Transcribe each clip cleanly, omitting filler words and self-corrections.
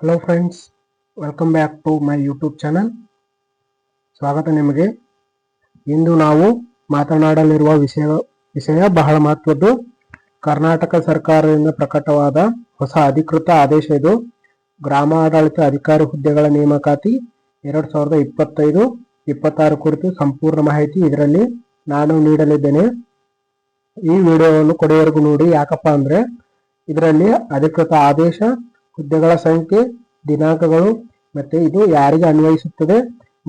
Hello friends, welcome back to my YouTube channel. ಸ್ವಾಗತ ನಿಮಗೆ. ಇಂದು ನಾವು ಮಾತನಾಡಲಿರುವ ವಿಷಯ ಬಹಳ ಮಹತ್ವದ್ದು. ಕರ್ನಾಟಕ ಸರ್ಕಾರದಿಂದ ಪ್ರಕಟವಾದ ಹೊಸ ಅಧಿಕೃತ ಆದೇಶ ಇದು. ಗ್ರಾಮಾಡಳಿತ ಅಧಿಕಾರಿ ಹುದ್ದೆಗಳ ನೇಮಕಾತಿ 2025-26 ಕುರಿತು ಸಂಪೂರ್ಣ ಮಾಹಿತಿ ಇದರಲ್ಲಿ ನಾನು ನೀಡಲಿದ್ದೇನೆ. ಈ ವಿಡಿಯೋವನ್ನು ಕೊನೆಯವರೆಗೂ ನೋಡಿ. ಯಾಕಪ್ಪ ಅಂದ್ರೆ ಇದರಲ್ಲಿ ಅಧಿಕೃತ ಆದೇಶ, ಹುದ್ದೆಗಳ ಸಂಖ್ಯೆ, ದಿನಾಂಕಗಳು ಮತ್ತೆ ಇದು ಯಾರಿಗೆ ಅನ್ವಯಿಸುತ್ತದೆ,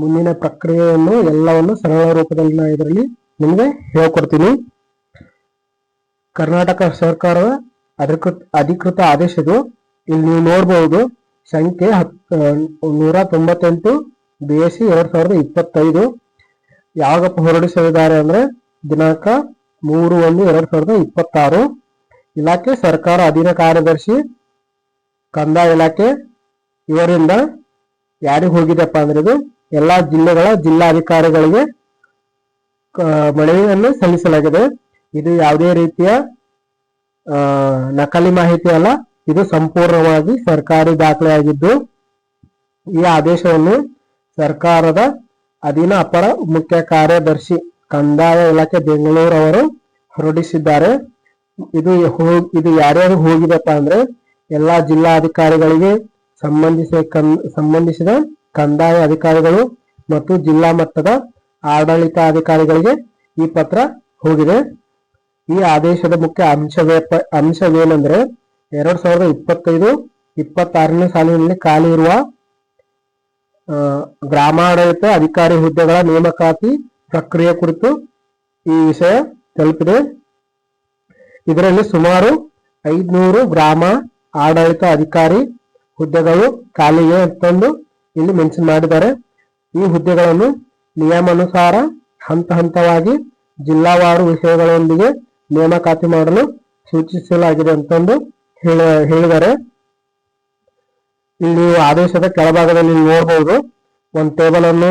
ಮುಂದಿನ ಪ್ರಕ್ರಿಯೆಯನ್ನು ಎಲ್ಲವನ್ನು ಸರಳ ರೂಪದಲ್ಲಿ ನಾನು ಇದರಲ್ಲಿ ನಿಮಗೆ ಹೇಳ್ಕೊಡ್ತೀನಿ. ಕರ್ನಾಟಕ ಸರ್ಕಾರದ ಅಧಿಕೃತ ಆದೇಶ ಇದು. ಇಲ್ಲಿ ನೀವು ನೋಡಬಹುದು ಸಂಖ್ಯೆ 198 BSc 2025. ಯಾವಾಗಪ್ಪ ಹೊರಡಿಸಿದ್ದಾರೆ ಅಂದ್ರೆ ದಿನಾಂಕ 3/1/2026. ಇಲಾಖೆ ಸರ್ಕಾರ ಅಧೀನ ಕಾರ್ಯದರ್ಶಿ ಕಂದಾಯ ಇಲಾಖೆ ಇವರಿಂದ ಯಾರಿಗೆ ಹೋಗಿದೆಪ್ಪ ಅಂದ್ರೆ ಇದು ಎಲ್ಲಾ ಜಿಲ್ಲೆಗಳ ಜಿಲ್ಲಾಧಿಕಾರಿಗಳಿಗೆ ಮನವಿಯನ್ನು ಸಲ್ಲಿಸಲಾಗಿದೆ. ಇದು ಯಾವುದೇ ರೀತಿಯ ನಕಲಿ ಮಾಹಿತಿ ಅಲ್ಲ, ಇದು ಸಂಪೂರ್ಣವಾಗಿ ಸರ್ಕಾರಿ ದಾಖಲೆಯಾಗಿದ್ದು ಈ ಆದೇಶವನ್ನು ಸರ್ಕಾರದ ಅಧೀನ ಅಪರ ಮುಖ್ಯ ಕಾರ್ಯದರ್ಶಿ ಕಂದಾಯ ಇಲಾಖೆ ಬೆಂಗಳೂರು ಅವರು ಹೊರಡಿಸಿದ್ದಾರೆ. ಇದು ಯಾರ್ಯಾರು ಹೋಗಿದೆಪ್ಪ ಅಂದ್ರೆ ಎಲ್ಲಾ ಜಿಲ್ಲಾಧಿಕಾರಿಗಳಿಗೆ ಸಂಬಂಧಿಸಿದ ಕಂದಾಯ ಅಧಿಕಾರಿಗಳು ಮತ್ತು ಜಿಲ್ಲಾ ಮಟ್ಟದ ಆಡಳಿತಾಧಿಕಾರಿಗಳಿಗೆ ಈ ಪತ್ರ ಹೋಗಿದೆ. ಈ ಆದೇಶದ ಮುಖ್ಯ ಅಂಶವೇನೆಂದ್ರೆ 2025-26ನೇ ಸಾಲಿನಲ್ಲಿ ಖಾಲಿ ಇರುವ ಗ್ರಾಮಾಡಳಿತ ಅಧಿಕಾರಿ ಹುದ್ದೆಗಳ ನೇಮಕಾತಿ ಪ್ರಕ್ರಿಯೆ ಕುರಿತು ಈ ವಿಷಯ ತಲುಪಿದೆ. ಇದರಲ್ಲಿ ಸುಮಾರು 500 ಗ್ರಾಮ ಆಡಳಿತ ಅಧಿಕಾರಿ ಹುದ್ದೆಗಳು ಖಾಲಿಗೆ ಅಂತಂದು ಇಲ್ಲಿ ಮೆನ್ಷನ್ ಮಾಡಿದ್ದಾರೆ. ಈ ಹುದ್ದೆಗಳನ್ನು ನಿಯಮಾನುಸಾರ ಹಂತ ಹಂತವಾಗಿ ಜಿಲ್ಲಾವಾರು ವಿಷಯಗಳೊಂದಿಗೆ ನೇಮಕಾತಿ ಮಾಡಲು ಸೂಚಿಸಲಾಗಿದೆ ಅಂತಂದು ಹೇಳಿದ್ದಾರೆ. ಇಲ್ಲಿ ಆದೇಶದ ಕೆಳಭಾಗದಲ್ಲಿ ನೋಡಬಹುದು ಒಂದು ಟೇಬಲ್ ಅನ್ನು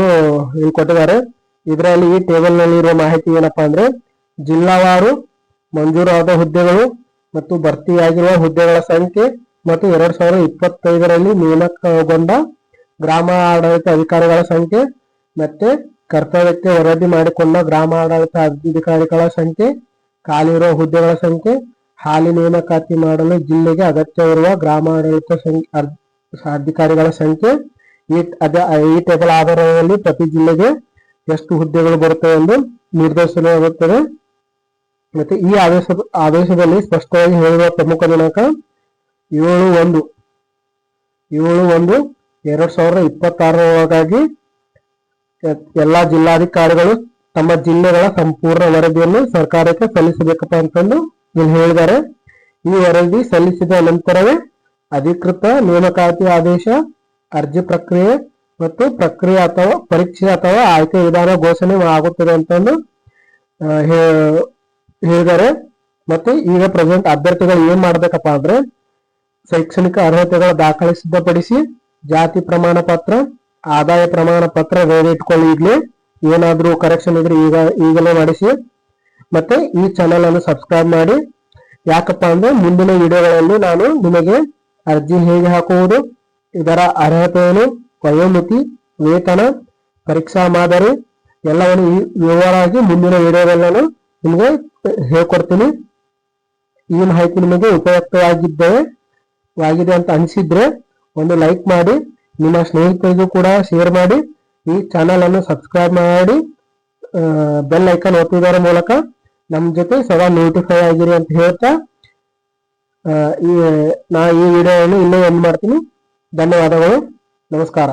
ಇಲ್ಲಿ ಕೊಟ್ಟಿದ್ದಾರೆ. ಇದರಲ್ಲಿ ಈ ಟೇಬಲ್ ನಲ್ಲಿ ಇರುವ ಮಾಹಿತಿ ಏನಪ್ಪಾ ಅಂದ್ರೆ ಜಿಲ್ಲಾವಾರು ಮಂಜೂರಾದ ಹುದ್ದೆಗಳು ಮತ್ತು ಭರ್ತಿಯಾಗಿರುವ ಹುದ್ದೆಗಳ ಸಂಖ್ಯೆ ಮತ್ತು 2025ರಲ್ಲಿ ನೇಮಕಗೊಂಡ ಗ್ರಾಮ ಆಡಳಿತ ಅಧಿಕಾರಿಗಳ ಸಂಖ್ಯೆ ಮತ್ತೆ ಕರ್ತವ್ಯಕ್ಕೆ ವರದಿ ಮಾಡಿಕೊಂಡ ಗ್ರಾಮ ಆಡಳಿತ ಅಧಿಕಾರಿಗಳ ಸಂಖ್ಯೆ, ಖಾಲಿ ಇರುವ ಹುದ್ದೆಗಳ ಸಂಖ್ಯೆ, ಹಾಲಿ ನೇಮಕಾತಿ ಮಾಡಲು ಜಿಲ್ಲೆಗೆ ಅಗತ್ಯವಿರುವ ಗ್ರಾಮಾಡಳಿತ ಅಧಿಕಾರಿಗಳ ಸಂಖ್ಯೆ. ಈ ಟೇಬಲ್ ಆಧಾರದಲ್ಲಿ ಪ್ರತಿ ಜಿಲ್ಲೆಗೆ ಎಷ್ಟು ಹುದ್ದೆಗಳು ಬರುತ್ತವೆ ಎಂದು ನಿರ್ಧರಿಸಲಾಗುತ್ತದೆ. ಮತ್ತೆ ಈ ಆದೇಶದಲ್ಲಿ ಸ್ಪಷ್ಟವಾಗಿ ಹೇಳಿರುವ ಪ್ರಮುಖ ದಿನಾಂಕ 7/1/2026 ಎಲ್ಲಾ ಜಿಲ್ಲಾಧಿಕಾರಿಗಳು ತಮ್ಮ ಜಿಲ್ಲೆಗಳ ಸಂಪೂರ್ಣ ವರದಿಯನ್ನು ಸರ್ಕಾರಕ್ಕೆ ಸಲ್ಲಿಸಬೇಕಪ್ಪ ಅಂತಂದು ಇಲ್ಲಿ ಹೇಳಿದ್ದಾರೆ. ಈ ವರದಿ ಸಲ್ಲಿಸಿದ ನಂತರವೇ ಅಧಿಕೃತ ನೇಮಕಾತಿ ಆದೇಶ, ಅರ್ಜಿ ಪ್ರಕ್ರಿಯೆ ಮತ್ತು ಪ್ರಕ್ರಿಯೆ ಅಥವಾ ಪರೀಕ್ಷೆ ಅಥವಾ ಆಯ್ಕೆ ವಿಧಾನ ಘೋಷಣೆ ಆಗುತ್ತದೆ ಅಂತಂದು ಹೇಳಿದ್ದಾರೆ. ಮತ್ತೆ ಈಗ ಪ್ರೆಸೆಂಟ್ ಅಭ್ಯರ್ಥಿಗಳು ಏನ್ ಮಾಡ್ಬೇಕಪ್ಪ ಅಂದ್ರೆ ಶೈಕ್ಷಣಿಕ ಅರ್ಹತೆಗಳ ದಾಖಲೆ ಸಿದ್ಧಪಡಿಸಿ, ಜಾತಿ ಪ್ರಮಾಣ ಪತ್ರ, ಆದಾಯ ಪ್ರಮಾಣ ಪತ್ರ ರೆಡಿ ಇಟ್ಕೊಳ್ಳಿ. ಈಗಲೇ ಏನಾದ್ರೂ ಕರೆಕ್ಷನ್ ಇದ್ರೆ ಈಗಲೇ ಮಾಡಿಸಿ. ಮತ್ತೆ ಈ ಚಾನಲ್ ಅನ್ನು ಸಬ್ಸ್ಕ್ರೈಬ್ ಮಾಡಿ. ಯಾಕಪ್ಪ ಅಂದ್ರೆ ಮುಂದಿನ ವಿಡಿಯೋಗಳಲ್ಲಿ ನಾನು ನಿಮಗೆ ಅರ್ಜಿ ಹೇಗೆ ಹಾಕುವುದು, ಇದರ ಅರ್ಹತೆಯನ್ನು, ವಯೋಮಿತಿ, ವೇತನ, ಪರೀಕ್ಷಾ ಮಾದರಿ ಎಲ್ಲವನ್ನು ವಿವರವಾಗಿ ಮುಂದಿನ ವಿಡಿಯೋದಲ್ಲಿ ನಾನು ನಿಮಗೆ ಹೇಳ್ಕೊಡ್ತೀನಿ. ಈ ಮಾಹಿತಿ ನಿಮಗೆ ಉಪಯುಕ್ತವಾಗಿದೆ ಅಂತ ಅನಿಸಿದ್ರೆ ಒಂದು ಲೈಕ್ ಮಾಡಿ, ನಿಮ್ಮ ಸ್ನೇಹಿತರಿಗೂ ಕೂಡ ಶೇರ್ ಮಾಡಿ, ಈ ಚಾನಲ್ ಅನ್ನು ಸಬ್ಸ್ಕ್ರೈಬ್ ಮಾಡಿ, ಬೆಲ್ ಐಕಾನ್ ಒತ್ತುವುದರ ಮೂಲಕ ನಮ್ಮ ಜೊತೆ ಸದಾ ನೋಟಿಫೈ ಆಗಿರಿ ಅಂತ ಹೇಳ್ತಾ ಈ ವಿಡಿಯೋವನ್ನು ಇಲ್ಲೇ ಎಂಡ್ ಮಾಡ್ತೀನಿ. ಧನ್ಯವಾದಗಳು, ನಮಸ್ಕಾರ.